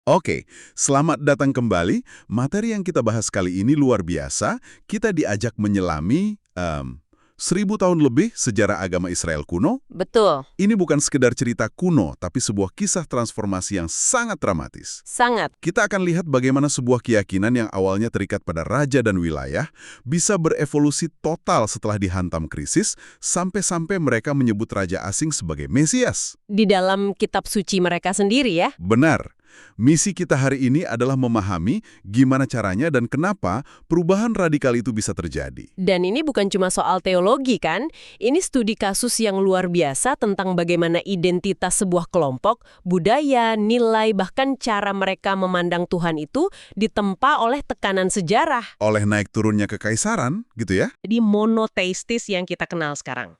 Oke, selamat datang kembali. Materi yang kita bahas kali ini luar biasa. Kita diajak menyelami 1000 tahun lebih sejarah agama Israel kuno. Betul, Ini bukan sekedar cerita kuno, tapi sebuah kisah transformasi yang sangat dramatis. sangat. Kita akan lihat bagaimana sebuah keyakinan yang awalnya terikat pada raja dan wilayah bisa berevolusi total setelah dihantam krisis, sampai-sampai mereka menyebut raja asing sebagai Mesias. Di dalam kitab suci mereka sendiri ya. Benar. Misi kita hari ini adalah memahami gimana caranya dan kenapa perubahan radikal itu bisa terjadi. Dan ini bukan cuma soal teologi kan? Ini studi kasus yang luar biasa tentang bagaimana identitas sebuah kelompok, budaya, nilai, bahkan cara mereka memandang Tuhan itu ditempa oleh tekanan sejarah. Oleh naik turunnya kekaisaran, gitu ya? Jadi monoteistis yang kita kenal sekarang.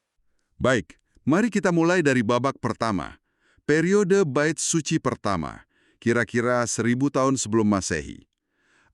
Baik, mari kita mulai dari babak pertama. Periode Bait Suci pertama, kira-kira 1000 tahun sebelum Masehi.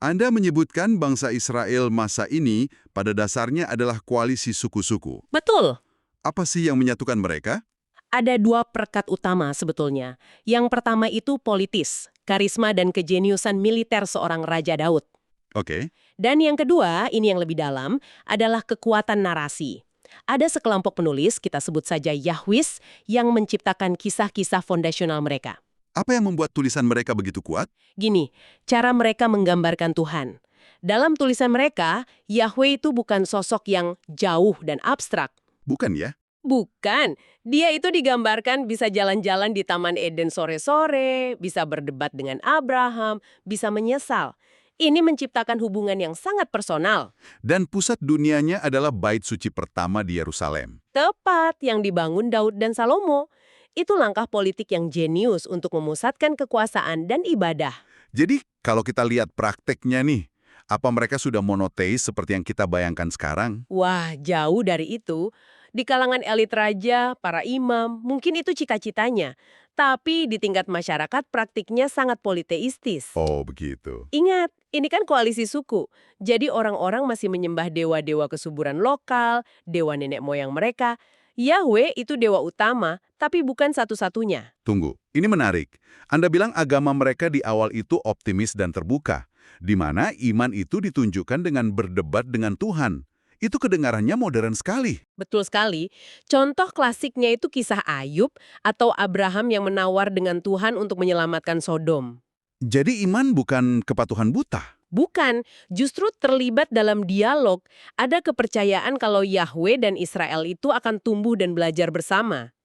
Anda menyebutkan bangsa Israel masa ini pada dasarnya adalah koalisi suku-suku. Betul. Apa sih yang menyatukan mereka? Ada dua perekat utama sebetulnya. Yang pertama itu politis, karisma dan kejeniusan militer seorang Raja Daud. Oke. Dan yang kedua, ini yang lebih dalam, adalah kekuatan narasi. Ada sekelompok penulis, kita sebut saja Yahwis, yang menciptakan kisah-kisah fondasional mereka. Apa yang membuat tulisan mereka begitu kuat? Gini, cara mereka menggambarkan Tuhan. Dalam tulisan mereka, Yahweh itu bukan sosok yang jauh dan abstrak. Bukan ya? Bukan. Dia itu digambarkan bisa jalan-jalan di Taman Eden sore-sore, bisa berdebat dengan Abraham, bisa menyesal. Ini menciptakan hubungan yang sangat personal. Dan pusat dunianya adalah bait suci pertama di Yerusalem. Tepat yang dibangun Daud dan Salomo. Itu langkah politik yang jenius untuk memusatkan kekuasaan dan ibadah. Jadi, kalau kita lihat prakteknya nih, apa mereka sudah monoteis seperti yang kita bayangkan sekarang? Wah, jauh dari itu. Di kalangan elit raja, para imam, mungkin itu cita-citanya. Tapi di tingkat masyarakat praktiknya sangat politeistis. Oh, begitu. Ingat, ini kan koalisi suku. Jadi orang-orang masih menyembah dewa-dewa kesuburan lokal, dewa nenek moyang mereka. Yahweh itu dewa utama, tapi bukan satu-satunya. Tunggu, ini menarik. Anda bilang agama mereka di awal itu optimis dan terbuka, di mana iman itu ditunjukkan dengan berdebat dengan Tuhan. Itu kedengarannya modern sekali. Betul sekali. Contoh klasiknya itu kisah Ayub atau Abraham yang menawar dengan Tuhan untuk menyelamatkan Sodom. Jadi iman bukan kepatuhan buta. Bukan, justru terlibat dalam dialog. Ada kepercayaan kalau Yahweh dan Israel itu akan tumbuh dan belajar bersama.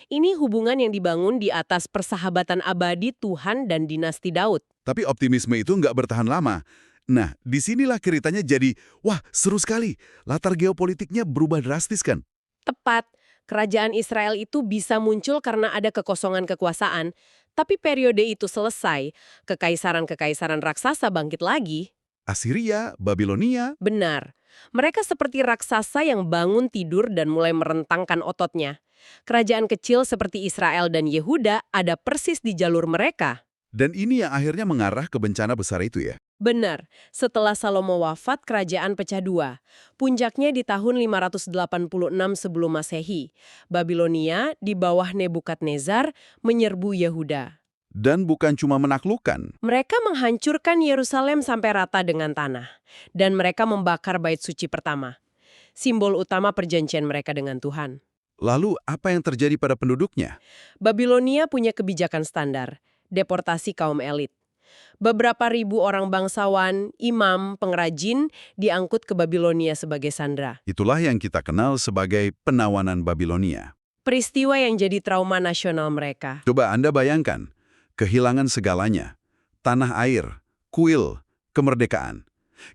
Ini hubungan yang dibangun di atas persahabatan abadi Tuhan dan dinasti Daud. Tapi optimisme itu nggak bertahan lama. Nah, disinilah ceritanya jadi, wah seru sekali. Latar geopolitiknya berubah drastis kan? Tepat, kerajaan Israel itu bisa muncul karena ada kekosongan kekuasaan, tapi periode itu selesai, kekaisaran-kekaisaran raksasa bangkit lagi. Assyria, Babilonia. Benar, mereka seperti raksasa yang bangun tidur dan mulai merentangkan ototnya. Kerajaan kecil seperti Israel dan Yehuda ada persis di jalur mereka. Dan ini yang akhirnya mengarah ke bencana besar itu ya. Benar, setelah Salomo wafat, kerajaan pecah dua. Puncaknya di tahun 586 sebelum Masehi. Babilonia di bawah Nebukadnezar menyerbu Yehuda. Dan bukan cuma menaklukkan. Mereka menghancurkan Yerusalem sampai rata dengan tanah. Dan mereka membakar bait suci pertama. Simbol utama perjanjian mereka dengan Tuhan. Lalu apa yang terjadi pada penduduknya? Babilonia punya kebijakan standar, deportasi kaum elit. Beberapa ribu orang bangsawan, imam, pengrajin diangkut ke Babilonia sebagai sandera. Itulah yang kita kenal sebagai penawanan Babilonia. Peristiwa yang jadi trauma nasional mereka. Coba Anda bayangkan, kehilangan segalanya. Tanah air, kuil, kemerdekaan.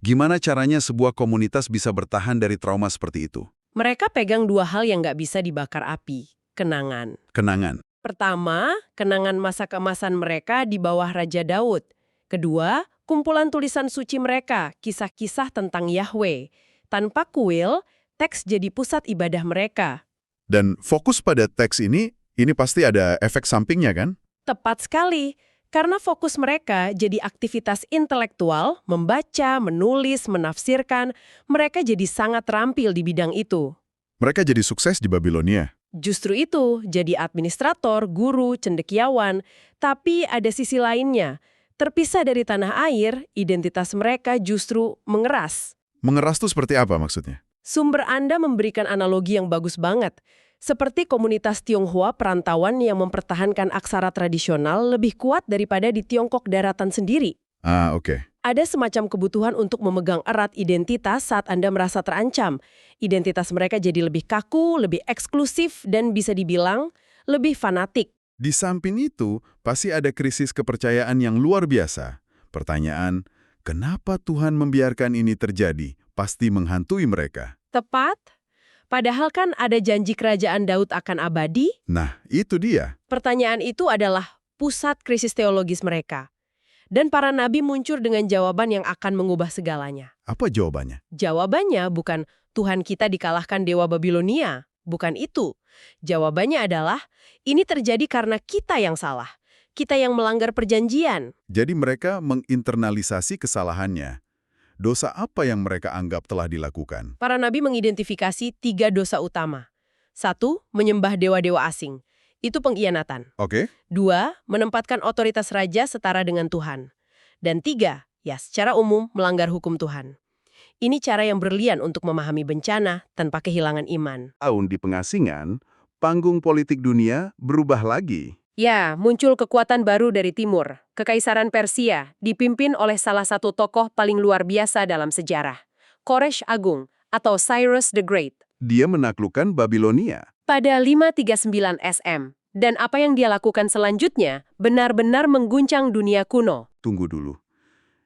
Gimana caranya sebuah komunitas bisa bertahan dari trauma seperti itu? Mereka pegang dua hal yang nggak bisa dibakar api, kenangan. Kenangan. Pertama, kenangan masa keemasan mereka di bawah Raja Daud. Kedua, kumpulan tulisan suci mereka, kisah-kisah tentang Yahweh. Tanpa kuil, teks jadi pusat ibadah mereka. Dan fokus pada teks ini pasti ada efek sampingnya kan? Tepat sekali, karena fokus mereka jadi aktivitas intelektual, membaca, menulis, menafsirkan, mereka jadi sangat terampil di bidang itu. Mereka jadi sukses di Babilonia. Justru itu, jadi administrator, guru, cendekiawan. Tapi ada sisi lainnya. Terpisah dari tanah air, identitas mereka justru mengeras. Mengeras itu seperti apa maksudnya? Sumber Anda memberikan analogi yang bagus banget. Seperti komunitas Tionghoa perantauan yang mempertahankan aksara tradisional lebih kuat daripada di Tiongkok daratan sendiri. Ah, oke. Ada semacam kebutuhan untuk memegang erat identitas saat Anda merasa terancam. Identitas mereka jadi lebih kaku, lebih eksklusif, dan bisa dibilang lebih fanatik. Di samping itu, pasti ada krisis kepercayaan yang luar biasa. Pertanyaan, kenapa Tuhan membiarkan ini terjadi? Pasti menghantui mereka. Tepat? Padahal kan ada janji kerajaan Daud akan abadi. Nah, itu dia. Pertanyaan itu adalah pusat krisis teologis mereka. Dan para nabi muncul dengan jawaban yang akan mengubah segalanya. Apa jawabannya? Jawabannya bukan Tuhan kita dikalahkan Dewa Babilonia. Bukan itu. Jawabannya adalah, ini terjadi karena kita yang salah. Kita yang melanggar perjanjian. Jadi mereka menginternalisasi kesalahannya. Dosa apa yang mereka anggap telah dilakukan? Para nabi mengidentifikasi 3 dosa utama. 1, menyembah dewa-dewa asing. Itu pengkhianatan. Oke. 2, menempatkan otoritas raja setara dengan Tuhan. Dan 3, ya secara umum melanggar hukum Tuhan. Ini cara yang brilian untuk memahami bencana tanpa kehilangan iman. Tahun di pengasingan, panggung politik dunia berubah lagi. Ya, muncul kekuatan baru dari timur. Kekaisaran Persia, dipimpin oleh salah satu tokoh paling luar biasa dalam sejarah. Koresh Agung, atau Cyrus the Great. Dia menaklukkan Babilonia. Pada 539 SM. Dan apa yang dia lakukan selanjutnya benar-benar mengguncang dunia kuno. Tunggu dulu.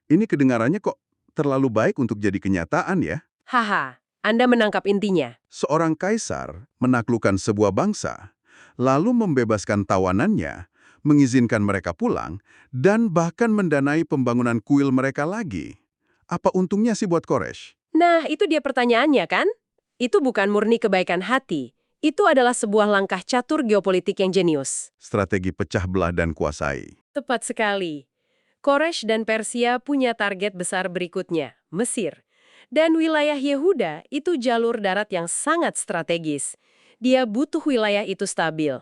Ini kedengarannya kok terlalu baik untuk jadi kenyataan ya? Haha, Anda menangkap intinya. Seorang kaisar menaklukkan sebuah bangsa, lalu membebaskan tawanannya, mengizinkan mereka pulang, dan bahkan mendanai pembangunan kuil mereka lagi. Apa untungnya sih buat Koresh? Nah, itu dia pertanyaannya kan? Itu bukan murni kebaikan hati. Itu adalah sebuah langkah catur geopolitik yang jenius. Strategi pecah belah dan kuasai. Tepat sekali. Koresh dan Persia punya target besar berikutnya, Mesir. Dan wilayah Yehuda itu jalur darat yang sangat strategis. Dia butuh wilayah itu stabil.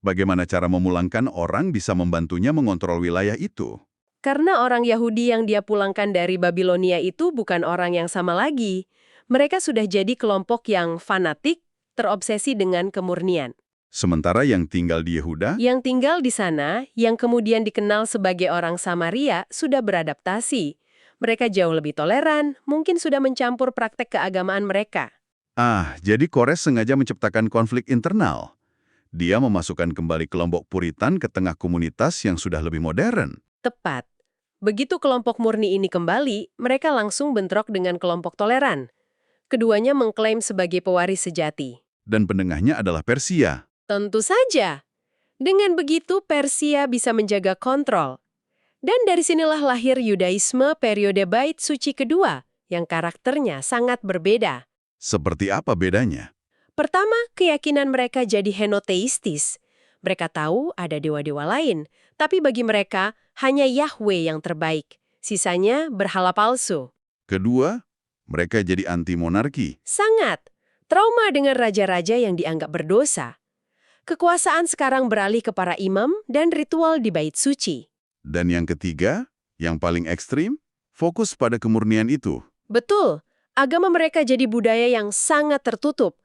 Bagaimana cara memulangkan orang bisa membantunya mengontrol wilayah itu? Karena orang Yahudi yang dia pulangkan dari Babilonia itu bukan orang yang sama lagi. Mereka sudah jadi kelompok yang fanatik, terobsesi dengan kemurnian. Sementara yang tinggal di Yehuda, Yang tinggal di sana, yang kemudian dikenal sebagai orang Samaria, sudah beradaptasi. Mereka jauh lebih toleran, mungkin sudah mencampur praktek keagamaan mereka. jadi Koresh sengaja menciptakan konflik internal. Dia memasukkan kembali kelompok Puritan ke tengah komunitas yang sudah lebih modern. Tepat. Begitu kelompok murni ini kembali, mereka langsung bentrok dengan kelompok toleran. Keduanya mengklaim sebagai pewaris sejati. Dan penengahnya adalah Persia. Tentu saja. Dengan begitu, Persia bisa menjaga kontrol. Dan dari sinilah lahir Yudaisme periode Bait Suci kedua, yang karakternya sangat berbeda. Seperti apa bedanya? Pertama, keyakinan mereka jadi henoteistis. Mereka tahu ada dewa-dewa lain, tapi bagi mereka hanya Yahweh yang terbaik. Sisanya berhala palsu. Kedua, mereka jadi anti-monarki. Sangat. Trauma dengan raja-raja yang dianggap berdosa. Kekuasaan sekarang beralih ke para imam dan ritual di bait suci. Dan yang ketiga, yang paling ekstrim, fokus pada kemurnian itu. Betul. Agama mereka jadi budaya yang sangat tertutup.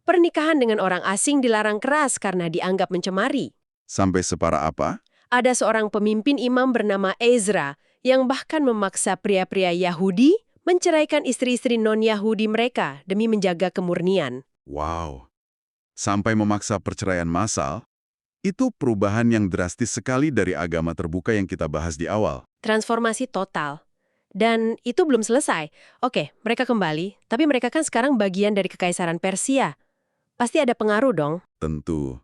Pernikahan dengan orang asing dilarang keras karena dianggap mencemari. Sampai separah apa? Ada seorang pemimpin imam bernama Ezra yang bahkan memaksa pria-pria Yahudi menceraikan istri-istri non-Yahudi mereka demi menjaga kemurnian. Wow. Sampai memaksa perceraian massal, itu perubahan yang drastis sekali dari agama terbuka yang kita bahas di awal. Transformasi total. Dan itu belum selesai. Oke, mereka kembali, tapi mereka kan sekarang bagian dari Kekaisaran Persia. Pasti ada pengaruh dong. Tentu.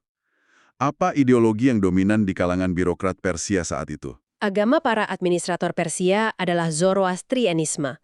Apa ideologi yang dominan di kalangan birokrat Persia saat itu? Agama para administrator Persia adalah Zoroastrianisme.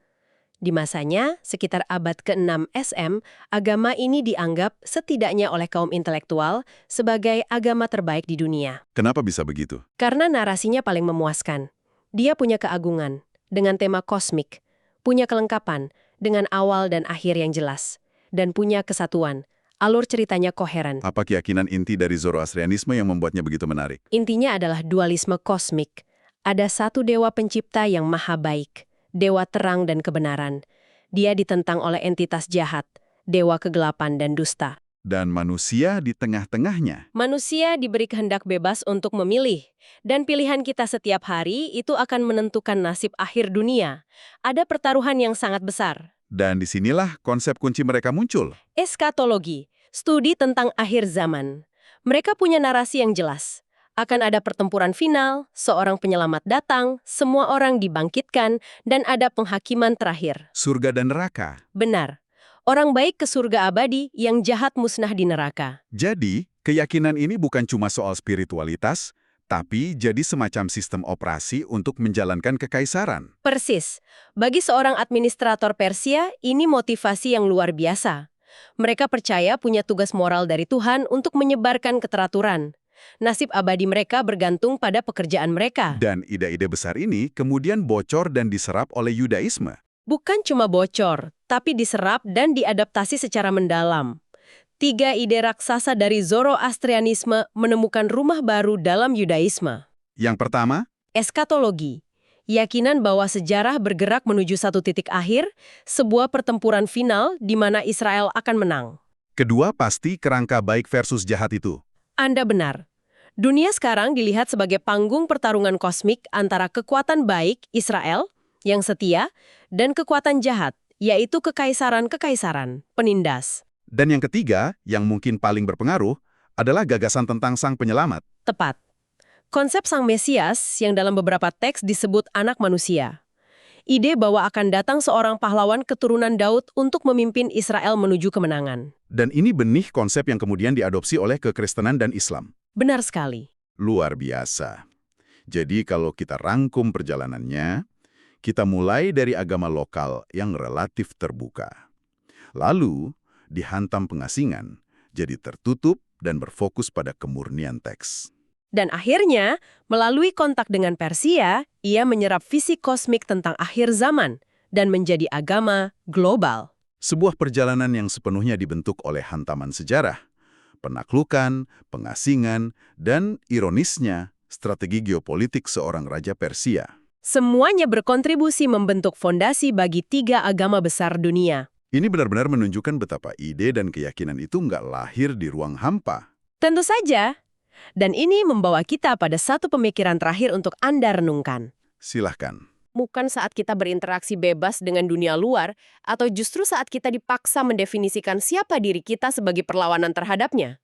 Di masanya, sekitar abad ke-6 SM, agama ini dianggap setidaknya oleh kaum intelektual sebagai agama terbaik di dunia. Kenapa bisa begitu? Karena narasinya paling memuaskan. Dia punya keagungan, dengan tema kosmik, punya kelengkapan, dengan awal dan akhir yang jelas, dan punya kesatuan. Alur ceritanya koheren. Apa keyakinan inti dari Zoroastrianisme yang membuatnya begitu menarik? Intinya adalah dualisme kosmik. Ada satu dewa pencipta yang maha baik, dewa terang dan kebenaran. Dia ditentang oleh entitas jahat, dewa kegelapan dan dusta. Dan manusia di tengah-tengahnya. Manusia diberi kehendak bebas untuk memilih, dan pilihan kita setiap hari itu akan menentukan nasib akhir dunia. Ada pertaruhan yang sangat besar. Dan disinilah konsep kunci mereka muncul. Eskatologi, studi tentang akhir zaman. Mereka punya narasi yang jelas. Akan ada pertempuran final, seorang penyelamat datang, semua orang dibangkitkan, dan ada penghakiman terakhir. Surga dan neraka. Benar. Orang baik ke surga abadi, yang jahat musnah di neraka. Jadi, keyakinan ini bukan cuma soal spiritualitas, tapi jadi semacam sistem operasi untuk menjalankan kekaisaran. Persis. Bagi seorang administrator Persia, ini motivasi yang luar biasa. Mereka percaya punya tugas moral dari Tuhan untuk menyebarkan keteraturan. Nasib abadi mereka bergantung pada pekerjaan mereka. Dan ide-ide besar ini kemudian bocor dan diserap oleh Yudaisme. Bukan cuma bocor, tapi diserap dan diadaptasi secara mendalam. 3 ide raksasa dari Zoroastrianisme menemukan rumah baru dalam Yudaisme. Yang pertama, Eskatologi, yakinan bahwa sejarah bergerak menuju satu titik akhir, sebuah pertempuran final di mana Israel akan menang. kedua pasti kerangka baik versus jahat itu. Anda benar. Dunia sekarang dilihat sebagai panggung pertarungan kosmik antara kekuatan baik, Israel, yang setia, dan kekuatan jahat, yaitu kekaisaran-kekaisaran, penindas. Dan yang ketiga, yang mungkin paling berpengaruh, adalah gagasan tentang sang penyelamat. Tepat. Konsep sang Mesias yang dalam beberapa teks disebut anak manusia. Ide bahwa akan datang seorang pahlawan keturunan Daud untuk memimpin Israel menuju kemenangan. Dan ini benih konsep yang kemudian diadopsi oleh kekristenan dan Islam. Benar sekali. Luar biasa. Jadi kalau kita rangkum perjalanannya, kita mulai dari agama lokal yang relatif terbuka. Lalu, dihantam pengasingan, jadi tertutup dan berfokus pada kemurnian teks. Dan akhirnya, melalui kontak dengan Persia, ia menyerap visi kosmik tentang akhir zaman dan menjadi agama global. Sebuah perjalanan yang sepenuhnya dibentuk oleh hantaman sejarah, penaklukan, pengasingan, dan ironisnya, strategi geopolitik seorang raja Persia. Semuanya berkontribusi membentuk fondasi bagi 3 agama besar dunia. Ini benar-benar menunjukkan betapa ide dan keyakinan itu nggak lahir di ruang hampa. Tentu saja. Dan ini membawa kita pada satu pemikiran terakhir untuk Anda renungkan. Silahkan. Bukan saat kita berinteraksi bebas dengan dunia luar, atau justru saat kita dipaksa mendefinisikan siapa diri kita sebagai perlawanan terhadapnya.